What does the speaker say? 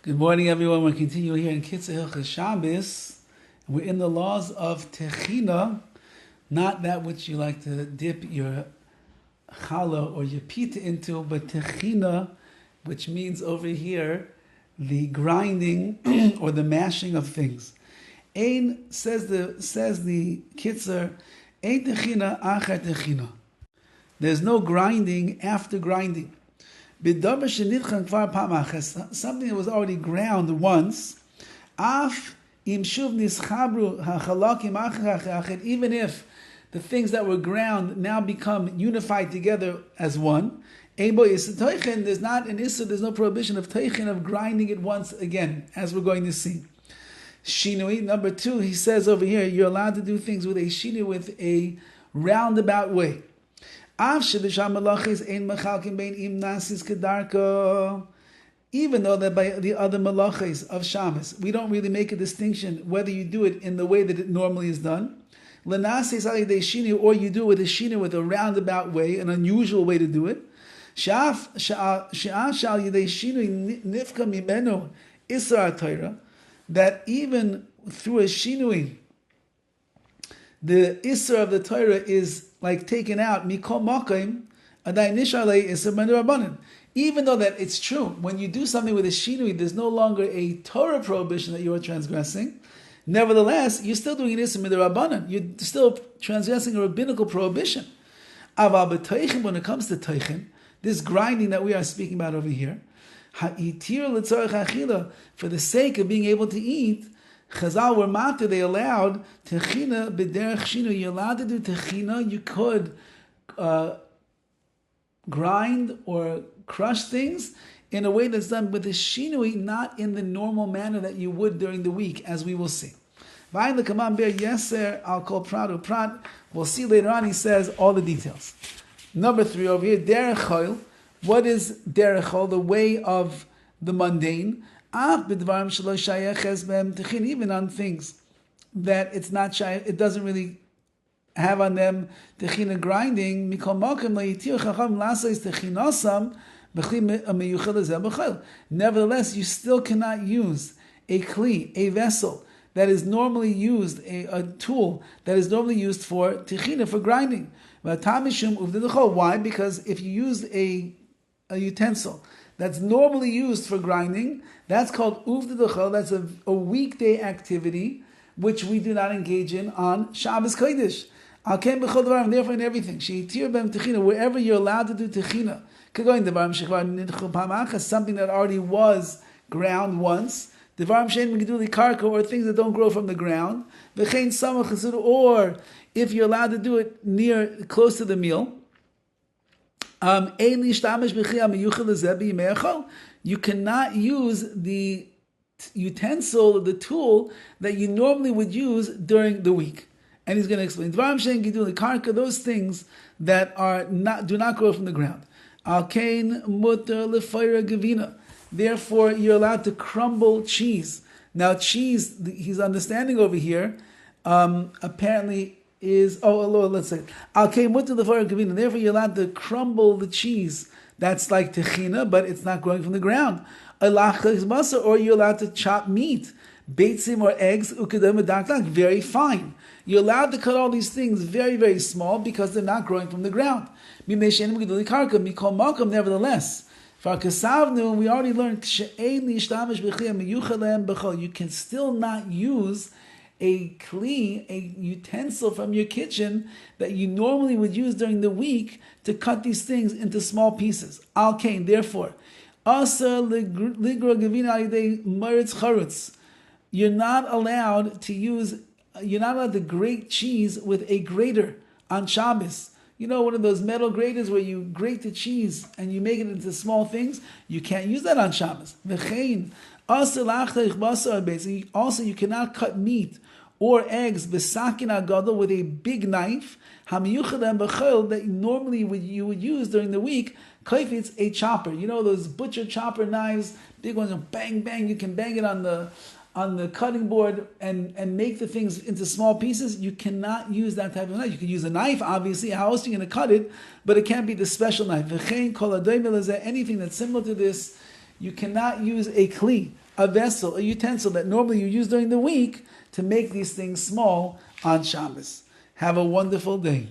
Good morning, everyone. We're continuing here in KITZUR HILCHOS SHABBOS. We're in the laws of techina, not that which you like to dip your challah or your pita into, but techina, which means over here the grinding or the mashing of things. Ein says the KITZUR, ein techina achar techina. There's no grinding after grinding. Something that was already ground once, even if the things that were ground now become unified together as one, there's not an issur, there's no prohibition of teichin, of grinding it once again, as we're going to see. Shinui, number 2, he says over here, you're allowed to do things with a shinui, with a roundabout way. Even though that by the other malachis of Shabbos, we don't really make a distinction whether you do it in the way that it normally is done, or you do it with a shina, with a roundabout way, an unusual way to do it. That even through a shinui, the issur of the Torah is like taken out. Mikol makom adai nishalei issur b'nerabanan. Even though that it's true, when you do something with a shinui, there's no longer a Torah prohibition that you are transgressing. Nevertheless, you're still doing an issur b'nerabanan. You're still transgressing a rabbinical prohibition. Aval b'toichin, when it comes to toichin, this grinding that we are speaking about over here, ha'itir l'tzorech achila, for the sake of being able to eat. Chazal were matter, they allowed techina b'derech shinu. You're allowed to do techina. You could grind or crush things in a way that's done with a shinui, not in the normal manner that you would during the week, as we will see. We'll see later on, he says all the details. Number 3 over here, derech chol. What is derech chol? The way of the mundane. Even on things that it's not shy, it doesn't really have on them techina grinding. Nevertheless, you still cannot use a kli, a vessel that is normally used, a tool that is normally used for techina, for grinding. Why? Because if you use a utensil that's normally used for grinding, that's called uvda d'chol. That's a weekday activity which we do not engage in on Shabbos Kodesh. Therefore, in everything, wherever you're allowed to do techina, something that already was ground once, or things that don't grow from the ground, or if you're allowed to do it close to the meal. You cannot use the utensil, the tool that you normally would use during the week. And he's going to explain those things that do not grow from the ground. Therefore, you're allowed to crumble cheese. Now, cheese, he's understanding over here, apparently is, let's say, therefore you're allowed to crumble the cheese. That's like techina, but it's not growing from the ground. Or you're allowed to chop meat, beitzim or eggs, very fine. You're allowed to cut all these things very, very small because they're not growing from the ground. Nevertheless, we already learned you can still not use a kli, a utensil from your kitchen that you normally would use during the week to cut these things into small pieces. Al-kain, therefore, you're not allowed to grate cheese with a grater on Shabbos. You know, one of those metal graters where you grate the cheese and you make it into small things. You can't use that on Shabbos. Also, you cannot cut meat or eggs b'sakin agadol with a big knife that normally you would use during the week. Kaifitz, a chopper. You know those butcher chopper knives, big ones, bang bang. You can bang it on the cutting board and make the things into small pieces. You cannot use that type of knife. You can use a knife, obviously. How else are you going to cut it? But it can't be the special knife. Anything that's similar to this, you cannot use a kli. a vessel, a utensil that normally you use during the week to make these things small on Shabbos. Have a wonderful day.